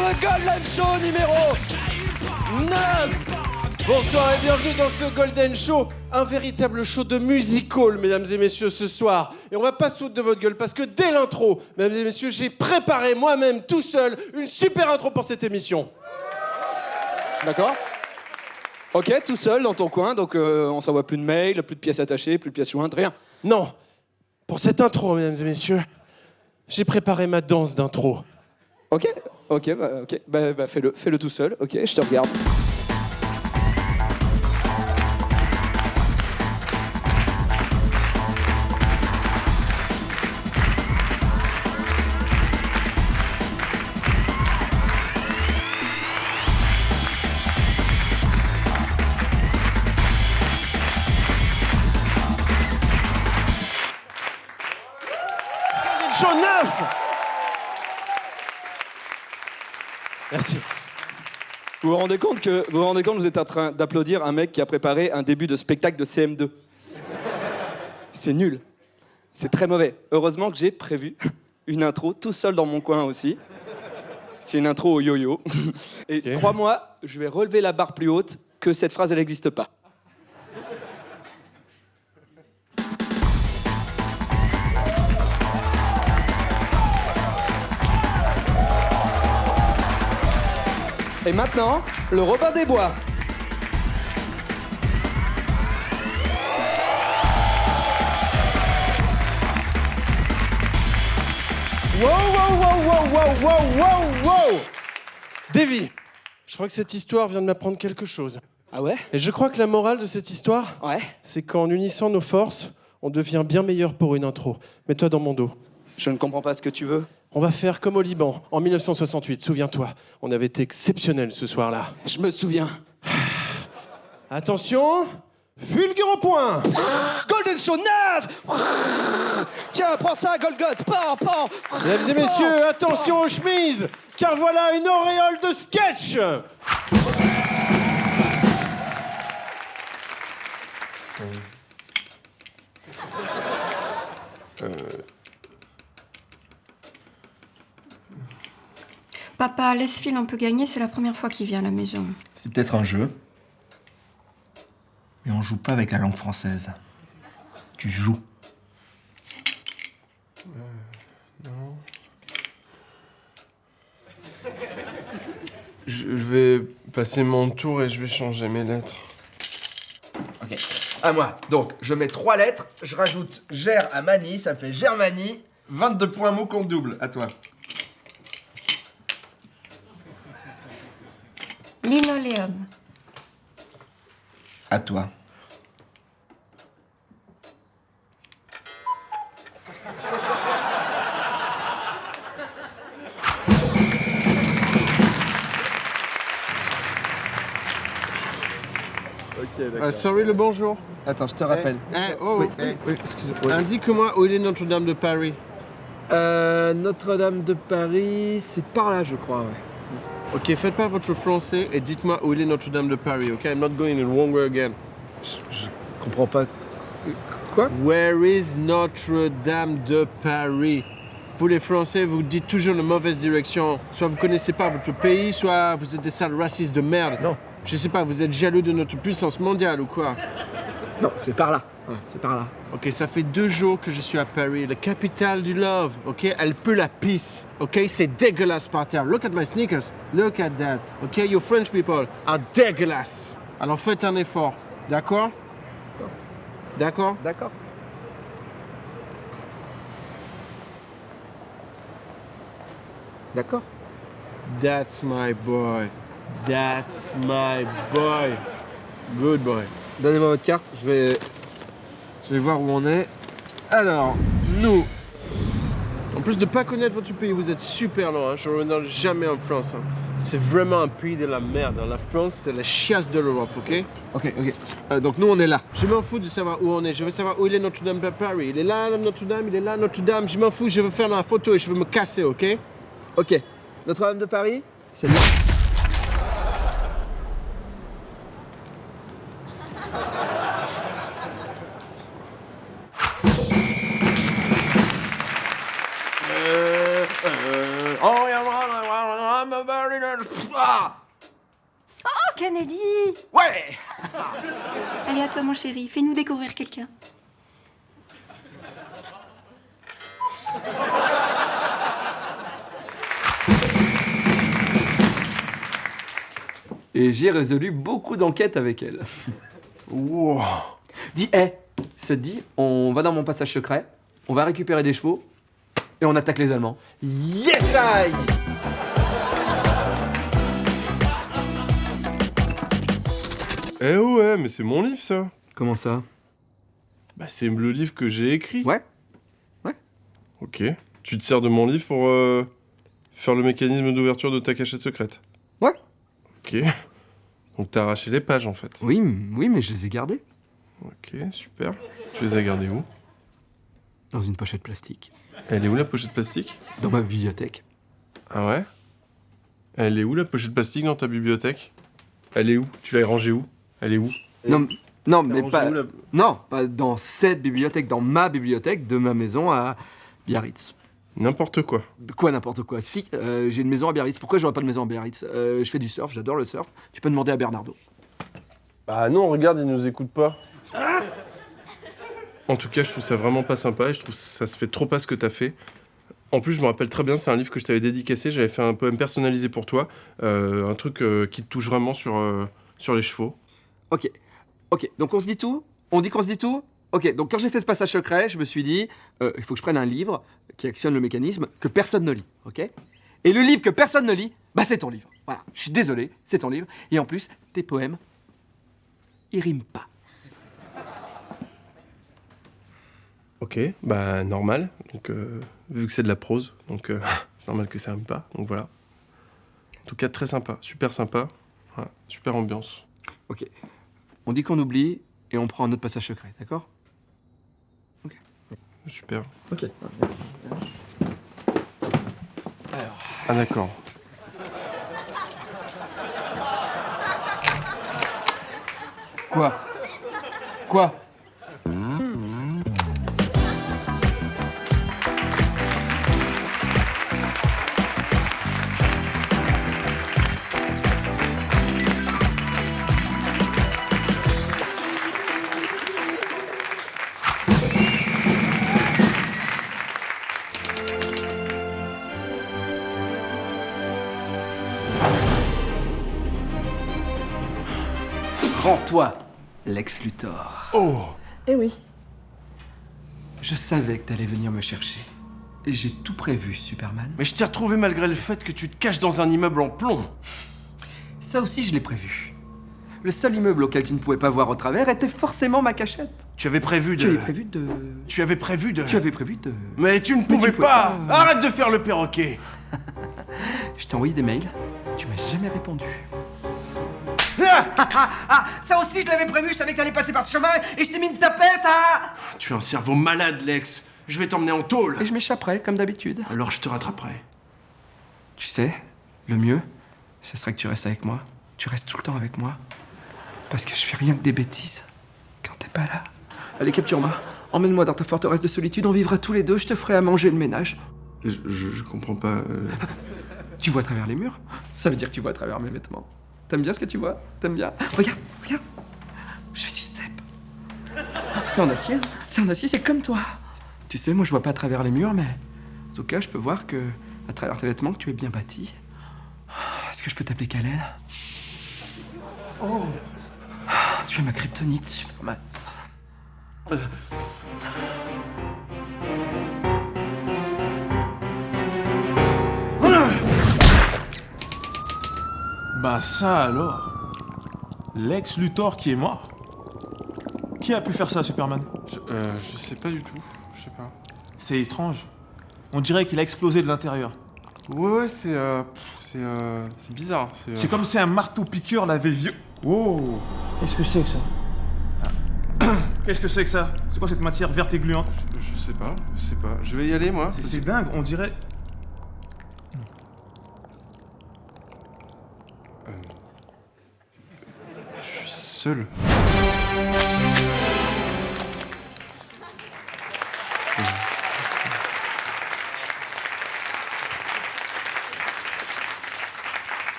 le Golden Show numéro 9. Bonsoir et bienvenue dans ce Golden Show, un véritable show de musical, mesdames et messieurs, ce soir. Et on va pas se foutre de votre gueule, parce que dès l'intro, mesdames et messieurs, j'ai préparé moi-même, tout seul, une super intro pour cette émission. D'accord. Ok, tout seul dans ton coin, donc on s'envoie plus de mails, plus de pièces attachées, plus de pièces jointes, rien. Non, pour cette intro, mesdames et messieurs, j'ai préparé ma danse d'intro. Ok, fais-le tout seul, ok, je te regarde. Show 9. Merci. Vous vous rendez compte que vous êtes en train d'applaudir un mec qui a préparé un début de spectacle de CM2. C'est nul. C'est très mauvais. Heureusement que j'ai prévu une intro tout seul dans mon coin aussi. C'est une intro au yo-yo. Et Okay. Crois-moi, je vais relever la barre plus haute que cette phrase, elle n'existe pas. Et maintenant, le Robin des Bois. Wow. Davy, je crois que cette histoire vient de m'apprendre quelque chose. Ah ouais? Et je crois que la morale de cette histoire, Ouais. c'est qu'en unissant nos forces, on devient bien meilleur pour une intro. Mets-toi dans mon dos. Je ne comprends pas ce que tu veux. On va faire comme au Liban, en 1968, souviens-toi. On avait été exceptionnels ce soir-là. Je me souviens. Attention, fulgure au point. Golden Show 9. Tiens, prends ça, Golgoth. Pan. Mesdames et messieurs, attention aux chemises, car voilà une auréole de sketch. Papa, laisse Phil un peu gagner, c'est la première fois qu'il vient à la maison. C'est peut-être un jeu. Mais on joue pas avec la langue française. Tu joues. Je vais passer mon tour et je vais changer mes lettres. Ok. À moi. Donc, je mets 3 lettres, je rajoute Ger à Mani, ça me fait Germanie. 22 points, mot compte double. À toi. Linoléum. À toi. Sorry, le bonjour. Attends, je te rappelle. Oui, excusez-moi. Indique-moi où il est Notre-Dame de Paris. Notre-Dame de Paris, c'est par là, je crois, ouais. Ok, faites pas votre français et dites-moi où il est Notre-Dame de Paris, ok? I'm not going in the wrong way again. Je comprends pas. Quoi? Where is Notre-Dame de Paris? Vous les Français, vous dites toujours la mauvaise direction. Soit vous connaissez pas votre pays, soit vous êtes des sales racistes de merde. Non. Je sais pas, vous êtes jaloux de notre puissance mondiale ou quoi? Non, c'est par là. Ouais, c'est par là. Ok, ça fait 2 jours que je suis à Paris, la capitale du love, ok? Elle pue la pisse, ok? C'est dégueulasse par terre. Look at my sneakers, look at that, ok? You French people are dégueulasses. Alors faites un effort, d'accord? D'accord? D'accord. D'accord. That's my boy. That's my boy. Good boy. Donnez-moi votre carte, je vais voir où on est. Alors, nous, en plus de pas connaître votre pays, vous êtes super loin. Hein. Je ne reviendrai jamais en France. Hein. C'est vraiment un pays de la merde. Hein. La France, c'est la chiasse de l'Europe, ok? Ok. Donc nous, on est là. Je m'en fous de savoir où on est. Je veux savoir où il est Notre-Dame de Paris. Il est là, Notre-Dame, il est là, Notre-Dame. Je m'en fous, je veux faire la photo et je veux me casser, ok? Ok. Notre-Dame de Paris, c'est là. Kennedy! Ouais. Allez, à toi, mon chéri, fais-nous découvrir quelqu'un. Et j'ai résolu beaucoup d'enquêtes avec elle. Wow. Dis, ça te dit, on va dans mon passage secret, on va récupérer des chevaux, et on attaque les Allemands. Yes, I. Eh ouais, mais c'est mon livre ça. Comment ça? Bah c'est le livre que j'ai écrit. Ouais. Ok. Tu te sers de mon livre pour faire le mécanisme d'ouverture de ta cachette secrète. Ouais. Ok. Donc t'as arraché les pages en fait. Oui, mais je les ai gardées. Ok, super. Tu les as gardées où? Dans une pochette plastique. Elle est où la pochette plastique? Dans ma bibliothèque. Ah ouais? Elle est où la pochette plastique dans ta bibliothèque? Elle est où? Tu l'as rangée où? Elle est où? Non, T'as mais rangé pas... où, la- Non, pas dans cette bibliothèque, dans ma bibliothèque de ma maison à Biarritz. N'importe quoi. Quoi, n'importe quoi. Si, j'ai une maison à Biarritz. Pourquoi j'aurais pas de maison à Biarritz? Je fais du surf, j'adore le surf. Tu peux demander à Bernardo. Bah non, regarde, il nous écoute pas. En tout cas, je trouve ça vraiment pas sympa et je trouve que ça se fait trop pas ce que t'as fait. En plus, je me rappelle très bien, c'est un livre que je t'avais dédicacé, j'avais fait un poème personnalisé pour toi, un truc qui te touche vraiment sur les chevaux. Ok, donc on se dit tout? On dit qu'on se dit tout? Ok, donc quand j'ai fait ce passage secret, je me suis dit, il faut que je prenne un livre qui actionne le mécanisme que personne ne lit, ok? Et le livre que personne ne lit, bah c'est ton livre. Voilà, je suis désolé, c'est ton livre. Et en plus, tes poèmes, ils riment pas. Ok, bah normal, donc vu que c'est de la prose, donc c'est normal que ça aime pas, donc voilà. En tout cas, très sympa, voilà, super ambiance. Ok, on dit qu'on oublie et on prend un autre passage secret, d'accord? Super. Ok. Ah d'accord. Quoi? Rends-toi, Lex Luthor. Oh! Eh oui. Je savais que t'allais venir me chercher. Et j'ai tout prévu, Superman. Mais je t'ai retrouvé malgré le fait que tu te caches dans un immeuble en plomb. Ça aussi, je l'ai prévu. Le seul immeuble auquel tu ne pouvais pas voir au travers était forcément ma cachette. Tu avais prévu de... Tu avais prévu de... Tu avais prévu de... Tu avais prévu de... Mais tu ne pouvais pouvais pas. pas. Arrête de faire le perroquet. Je t'ai envoyé des mails. Tu m'as jamais répondu. Ah, Ça aussi, je l'avais prévu. Je savais que t'allais passer par ce chemin et je t'ai mis une tapette, ah. tu as un cerveau malade, Lex. Je vais t'emmener en tôle. Et je m'échapperai, comme d'habitude. Alors je te rattraperai. Tu sais, le mieux, ce serait que tu restes avec moi. Tu restes tout le temps avec moi. Parce que je fais rien que des bêtises quand t'es pas là. Allez, capture-moi. Emmène-moi dans ta forteresse de solitude. On vivra tous les deux. Je te ferai à manger le ménage. Je comprends pas. Tu vois à travers les murs? Ça veut dire que tu vois à travers mes vêtements. T'aimes bien ce que tu vois? T'aimes bien? Regarde. Je fais du step. C'est en acier. C'est en acier, c'est comme toi. Tu sais, moi je vois pas à travers les murs, mais en tout cas, je peux voir que à travers tes vêtements que tu es bien bâti. Est-ce que je peux t'appeler Kal-El? Oh. Tu es ma kryptonite, Superman. Bah ça alors. Lex Luthor qui est mort. Qui a pu faire ça, Superman? Je sais pas du tout. Je sais pas. C'est étrange. On dirait qu'il a explosé de l'intérieur. Ouais, c'est bizarre. C'est comme si un marteau-piqueur l'avait vu. Wow. Qu'est-ce que c'est que ça? Qu'est-ce que c'est que ça? C'est quoi cette matière verte et gluante? Je sais pas. Je vais y aller, moi. C'est dingue, on dirait... Je suis seul.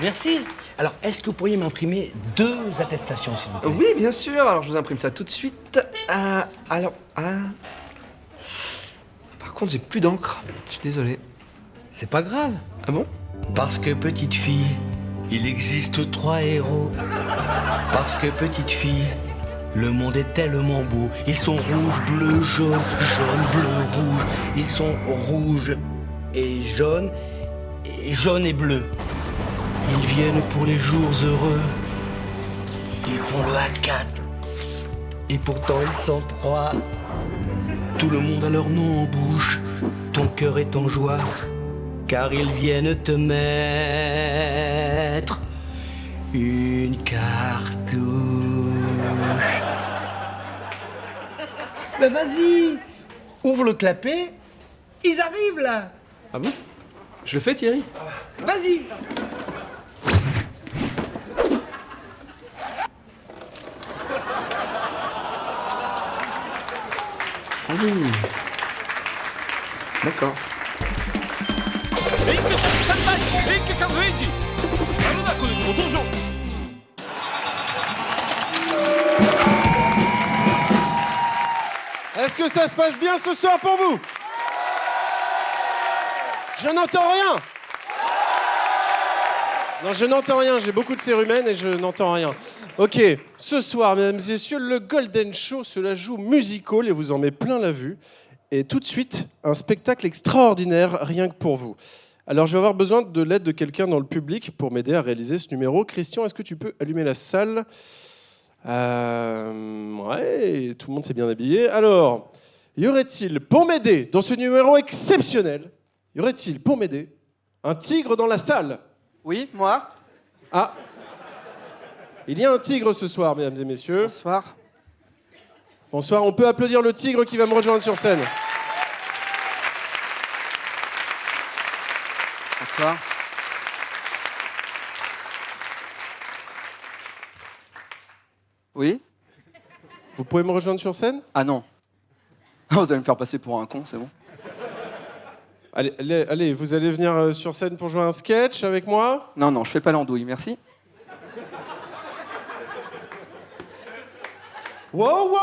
merci. Alors, est-ce que vous pourriez m'imprimer 2 attestations, s'il vous plaît? Oui, bien sûr. Alors, je vous imprime ça tout de suite. Par contre, j'ai plus d'encre. Je suis désolé. C'est pas grave. Ah bon? Parce que, petite fille, il existe 3 héros. Parce que, petite fille, le monde est tellement beau. Ils sont rouge, bleu, jaune, jaune, bleu, rouge. Ils sont rouges et jaunes, et jaune et bleu. Ils viennent pour les jours heureux. Ils font le A4. Et pourtant ils sont 3. Tout le monde a leur nom en bouche. Ton cœur est en joie. Car ils viennent te mettre une cartouche. Ben vas-y, ouvre le clapet. Ils arrivent là. Ah bon? Je le fais, Thierry? Vas-y. Ah oui. D'accord. Est-ce que ça se passe bien ce soir pour vous? Je n'entends rien. Non, je n'entends rien, j'ai beaucoup de cérumen et je n'entends rien. Ok, ce soir, mesdames et messieurs, le Golden Show se la joue musical et vous en met plein la vue. Et tout de suite, un spectacle extraordinaire, rien que pour vous. Alors, je vais avoir besoin de l'aide de quelqu'un dans le public pour m'aider à réaliser ce numéro. Christian, est-ce que tu peux allumer la salle? Ouais, tout le monde s'est bien habillé. Alors, y aurait-il, pour m'aider dans ce numéro exceptionnel, y aurait-il, pour m'aider, un tigre dans la salle? Oui, moi? Ah, il y a un tigre ce soir, mesdames et messieurs. Bonsoir. Bonsoir, on peut applaudir le tigre qui va me rejoindre sur scène. Bonsoir. Oui? Vous pouvez me rejoindre sur scène? Ah non. Vous allez me faire passer pour un con, c'est bon. Allez, vous allez venir sur scène pour jouer un sketch avec moi? Non, non, je fais pas l'andouille, merci. Wow.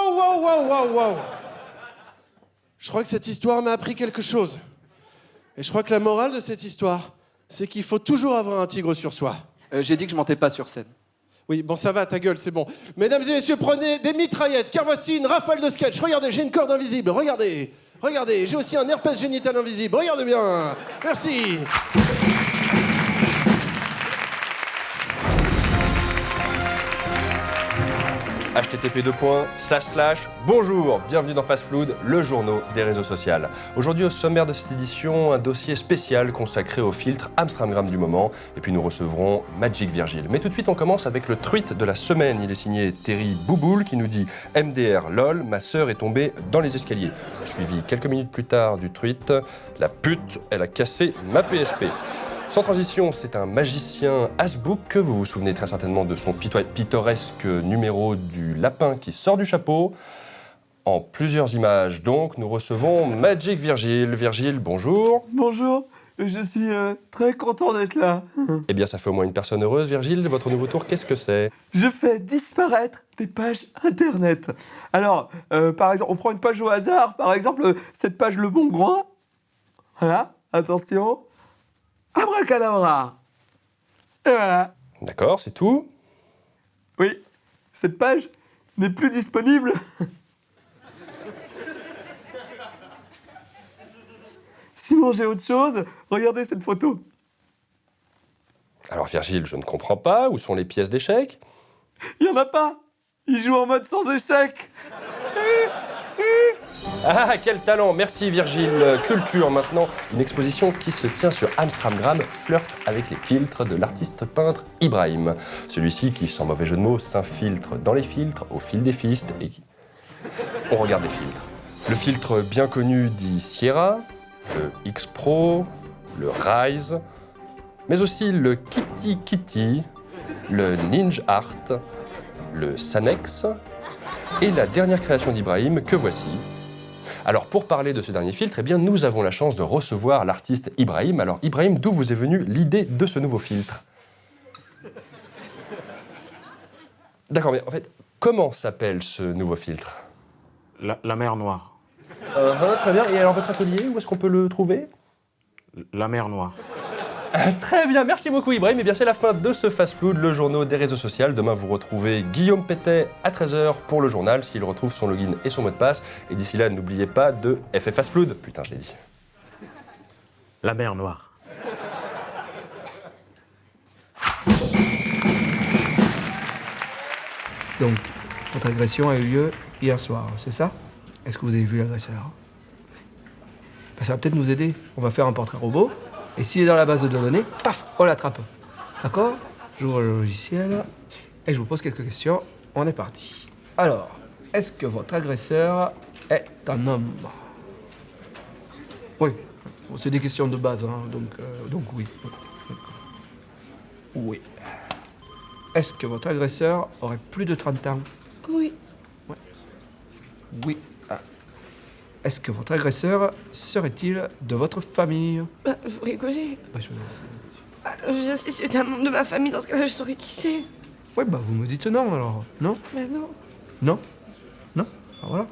Je crois que cette histoire m'a appris quelque chose. Et je crois que la morale de cette histoire, c'est qu'il faut toujours avoir un tigre sur soi. J'ai dit que je montais pas sur scène. Oui, bon, ça va, ta gueule, c'est bon. Mesdames et messieurs, prenez des mitraillettes, car voici une rafale de sketch. Regardez, j'ai une corde invisible, regardez, j'ai aussi un herpès génital invisible, regardez bien. Merci. http://bonjour, bienvenue dans Fast Food, le journal des réseaux sociaux. Aujourd'hui au sommaire de cette édition, un dossier spécial consacré au filtre Amstramgram du moment, et puis nous recevrons Magic Virgil. Mais tout de suite on commence avec le tweet de la semaine, il est signé Terry Bouboul qui nous dit « MDR, lol, ma sœur est tombée dans les escaliers ». Suivi quelques minutes plus tard du tweet « La pute, elle a cassé ma PSP ». Sans transition, c'est un magicien Hasbook. Vous vous souvenez très certainement de son pittoresque numéro du lapin qui sort du chapeau. En plusieurs images, donc, nous recevons Magic Virgil. Virgil, bonjour. Bonjour, je suis très content d'être là. Eh bien, ça fait au moins une personne heureuse. Virgil, votre nouveau tour, qu'est-ce que c'est? Je fais disparaître des pages internet. Alors, par exemple, on prend une page au hasard. Par exemple, cette page Le Bon Grain. Voilà, attention. Abracadabra. Et voilà. D'accord, c'est tout? Oui, cette page n'est plus disponible. Sinon, j'ai autre chose. Regardez cette photo. Alors, Virgile, je ne comprends pas. Où sont les pièces d'échecs? Il n'y en a pas. Il joue en mode sans échec. Ah, quel talent! Merci Virgile. Culture maintenant, une exposition qui se tient sur Amstramgram flirte avec les filtres de l'artiste peintre Ibrahim. Celui-ci qui, sans mauvais jeu de mots, s'infiltre dans les filtres au fil des fistes et qui... On regarde les filtres. Le filtre bien connu dit Sierra, le X Pro, le Rise, mais aussi le Kitty Kitty, le Ninja Art, le Sanex et la dernière création d'Ibrahim que voici. Alors pour parler de ce dernier filtre, eh bien, nous avons la chance de recevoir l'artiste Ibrahim. Alors Ibrahim, d'où vous est venue l'idée de ce nouveau filtre? D'accord, mais en fait, comment s'appelle ce nouveau filtre? La mer Noire. Très bien. Et alors, votre atelier, où est-ce qu'on peut le trouver? La mer Noire. Très bien, merci beaucoup Ibrahim. Et bien c'est la fin de ce Fast Food, le journal des réseaux sociaux. Demain vous retrouvez Guillaume Pétet à 13h pour le journal, s'il retrouve son login et son mot de passe. Et d'ici là, n'oubliez pas de FF Fast Food. Putain, je l'ai dit. La mer Noire. Donc, votre agression a eu lieu hier soir, c'est ça? Est-ce que vous avez vu l'agresseur? Ça va peut-être nous aider. On va faire un portrait robot. Et s'il est dans la base de données, paf, on l'attrape. D'accord? J'ouvre le logiciel et je vous pose quelques questions. On est parti. Alors, est-ce que votre agresseur est un homme? Oui. Bon, c'est des questions de base, hein, donc oui. Oui. Est-ce que votre agresseur aurait plus de 30 ans? Oui. Ouais. Oui. Ah. Est-ce que votre agresseur serait-il de votre famille? Bah, vous rigolez. Bah, Si c'était un membre de ma famille, dans ce cas-là, je saurais qui c'est. Ouais, bah vous me dites non alors. Non? Bah non. Non? Non? Ah, voilà.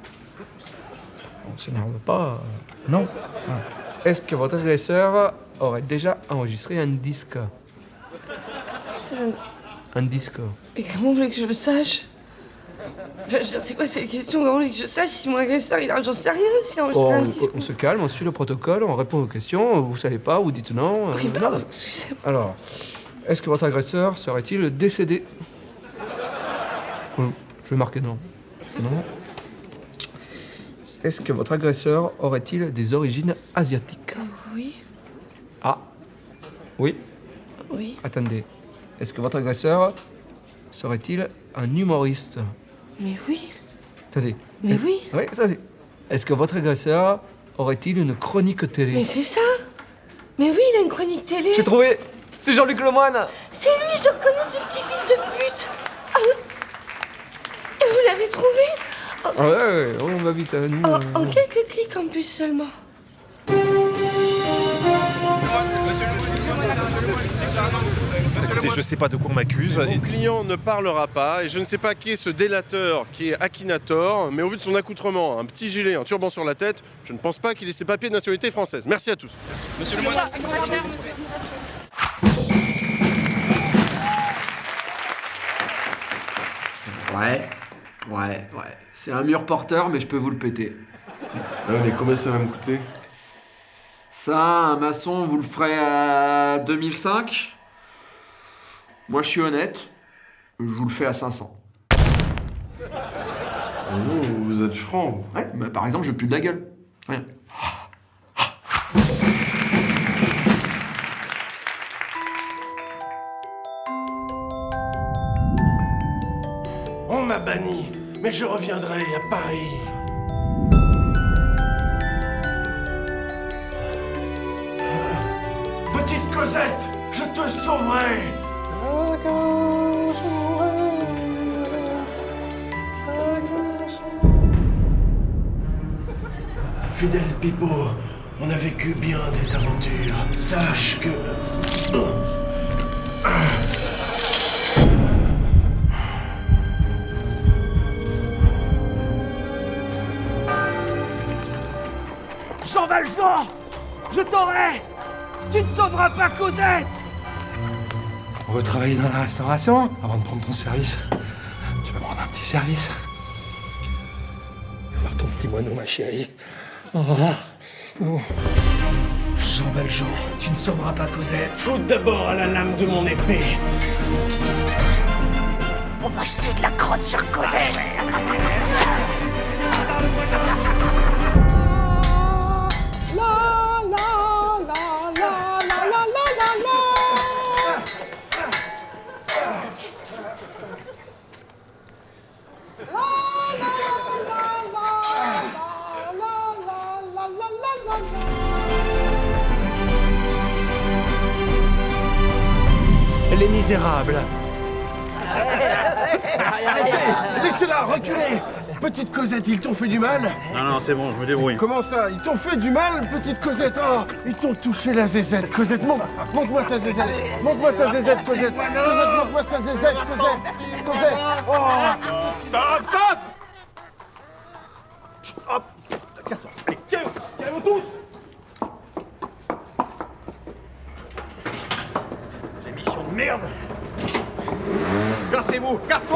On s'énerve pas. Non. Voilà. Est-ce que votre agresseur aurait déjà enregistré un disque? Un disque. Mais comment vous voulez que je le sache? Enfin, je veux dire, c'est quoi ces questions? Comment vous voulez que je sache si mon agresseur, j'en sais rien, s'il a enregistré un disque? On se calme, on suit le protocole, on répond aux questions. Vous savez pas, vous dites non. Oui, non. excusez-moi. Alors, est-ce que votre agresseur serait-il décédé? Je vais marquer non. Non. Est-ce que votre agresseur aurait-il des origines asiatiques? Oui. Ah. Oui. Oui. Attendez. Est-ce que votre agresseur serait-il un humoriste? Mais oui. Attendez. Mais oui. Oui, attendez. Est-ce que votre agresseur aurait-il une chronique télé? Mais c'est ça. Mais oui, il a une chronique télé. J'ai trouvé. C'est Jean-Luc Lemoyne. C'est lui, je le reconnais, ce petit fils de pute. Ah, et vous l'avez trouvé? Ah ouais, on va vite. Nous, En quelques clics en plus seulement. Écoutez, je sais pas de quoi on m'accuse. Mon client ne parlera pas et je ne sais pas qui est ce délateur qui est Akinator, mais au vu de son accoutrement, un petit gilet, un turban sur la tête, je ne pense pas qu'il ait ses papiers de nationalité française. Merci à tous. Merci. Monsieur le moine. Ouais. C'est un mur porteur, mais je peux vous le péter. Ouais, mais combien ça va me coûter? Ça, un maçon, vous le ferez à 2005. Moi, je suis honnête. Je vous le fais à 500. Oh, vous êtes franc. Ouais, bah, par exemple, je pue de la gueule. Rien. On m'a banni, mais je reviendrai à Paris. Petite Cosette, je te sauverai. Fidèle Pipo, on a vécu bien des aventures. Sache que... Jean Valjean, je t'aurai. Tu ne sauveras pas Cosette. On veut travailler dans la restauration avant de prendre ton service. Tu vas me rendre un petit service. Voir ton petit moineau, ma chérie. Jean Valjean, tu ne sauveras pas Cosette. Goûte d'abord à la lame de mon épée. On va jeter de la crotte sur Cosette. Les Misérables. Laissez-la, reculez. Petite Cosette, ils t'ont fait du mal? Non, c'est bon, je me débrouille. Comment ça? Ils t'ont fait du mal, petite Cosette? Oh, ils t'ont touché la zézette. Cosette, montre-moi ta zézette. Montre-moi ta zézette, Cosette. Cosette, montre-moi ta zézette, Cosette. Cosette. Oh,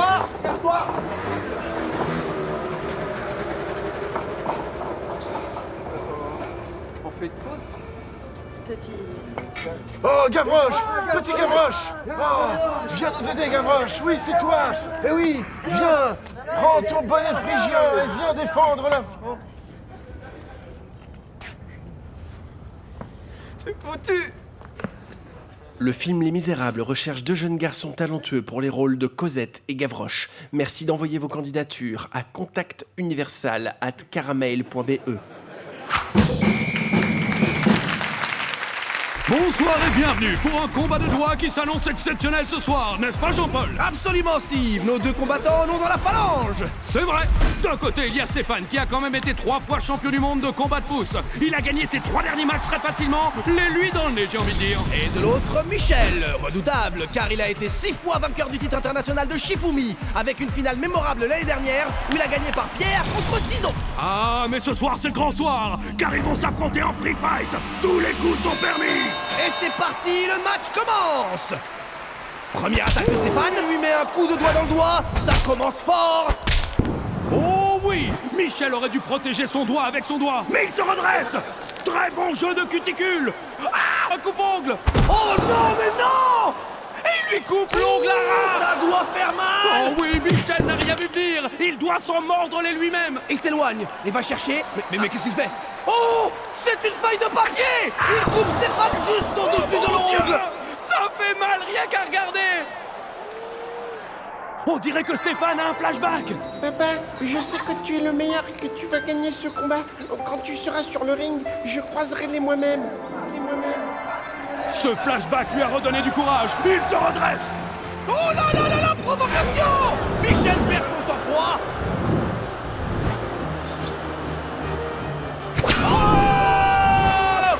Casse-toi! Casse-toi! On fait une pause? Oh, Gavroche! Petit Gavroche! Oh, viens nous aider, Gavroche! Oui, c'est toi! Eh oui, viens! Prends ton bonnet phrygien et viens défendre la France! C'est foutu! Le film Les Misérables recherche 2 jeunes garçons talentueux pour les rôles de Cosette et Gavroche. Merci d'envoyer vos candidatures à contactuniversal@caramel.be. Bonsoir et bienvenue pour un combat de doigts qui s'annonce exceptionnel ce soir, n'est-ce pas Jean-Paul? Absolument, Steve. Nos 2 combattants en ont dans la phalange. C'est vrai. D'un côté, il y a Stéphane qui a quand même été 3 fois champion du monde de combat de pouce. Il a gagné ses 3 derniers matchs très facilement, les lui dans le nez, j'ai envie de dire. Et de l'autre, Michel, redoutable, car il a été 6 fois vainqueur du titre international de Shifumi, avec une finale mémorable l'année dernière où il a gagné par pierre contre ciseaux. Ah, mais ce soir c'est le grand soir, car ils vont s'affronter en free fight. Tous les coups sont permis. Et c'est parti, le match commence. Première attaque de Stéphane, lui met un coup de doigt dans le doigt, ça commence fort. Oh oui, Michel aurait dû protéger son doigt avec son doigt, mais il se redresse. Très bon jeu de cuticule. Ah, un coupe-ongle. Oh non, mais non! Et il lui coupe l'ongle à ras. Ça doit faire mal. Oh oui, Michel n'a rien vu venir. Il doit s'en mordre les lui-même. Il s'éloigne et va chercher. Mais qu'est-ce qu'il fait? Oh! C'est une feuille de papier! Il coupe Stéphane juste au-dessus de l'ongle! Ça fait mal rien qu'à regarder! On dirait que Stéphane a un flashback! Papa, je sais que tu es le meilleur et que tu vas gagner ce combat. Quand tu seras sur le ring, je croiserai les moi-même. Ce flashback lui a redonné du courage. Il se redresse! Oh là là là la provocation! Michel perd son sang-froid!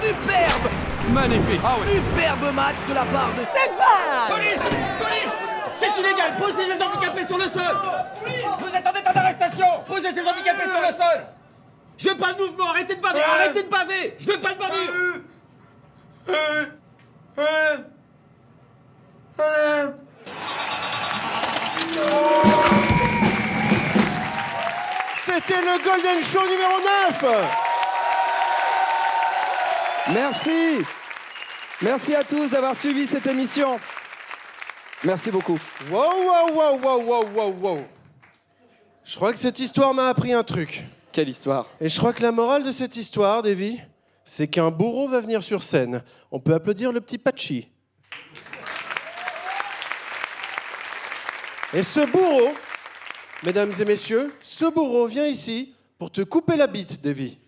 Superbe! Magnifique! Ah oui. Superbe match de la part de Stéphane! Police! Police! C'est illégal! Posez ces handicapés sur le sol! Vous êtes en état d'arrestation! Posez ces handicapés sur le sol! Je veux pas de mouvement! Arrêtez de baver! Arrêtez de baver! Je veux pas de bavure! C'était le Golden Show numéro 9. Merci. Merci à tous d'avoir suivi cette émission. Merci beaucoup. Wow. Je crois que cette histoire m'a appris un truc. Quelle histoire? Et je crois que la morale de cette histoire, Davy, c'est qu'un bourreau va venir sur scène. On peut applaudir le petit Patchy. Et ce bourreau, mesdames et messieurs, ce bourreau vient ici pour te couper la bite, Davy.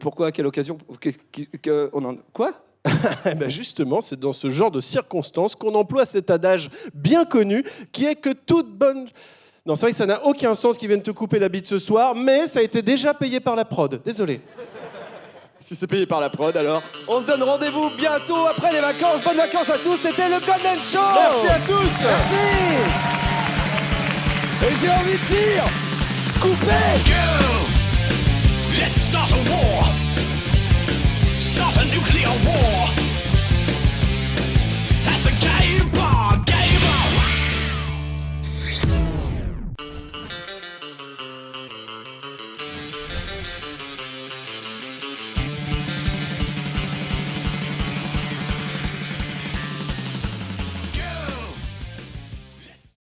Pourquoi? À quelle occasion? Quoi? Ben justement, c'est dans ce genre de circonstances qu'on emploie cet adage bien connu qui est que toute bonne... Non, c'est vrai que ça n'a aucun sens qu'ils viennent te couper la bite ce soir, mais ça a été déjà payé par la prod. Désolé. Si c'est payé par la prod, alors on se donne rendez-vous bientôt après les vacances. Bonnes vacances à tous, c'était le Golden Show. Merci à tous. Merci. Et j'ai envie de dire, coupez.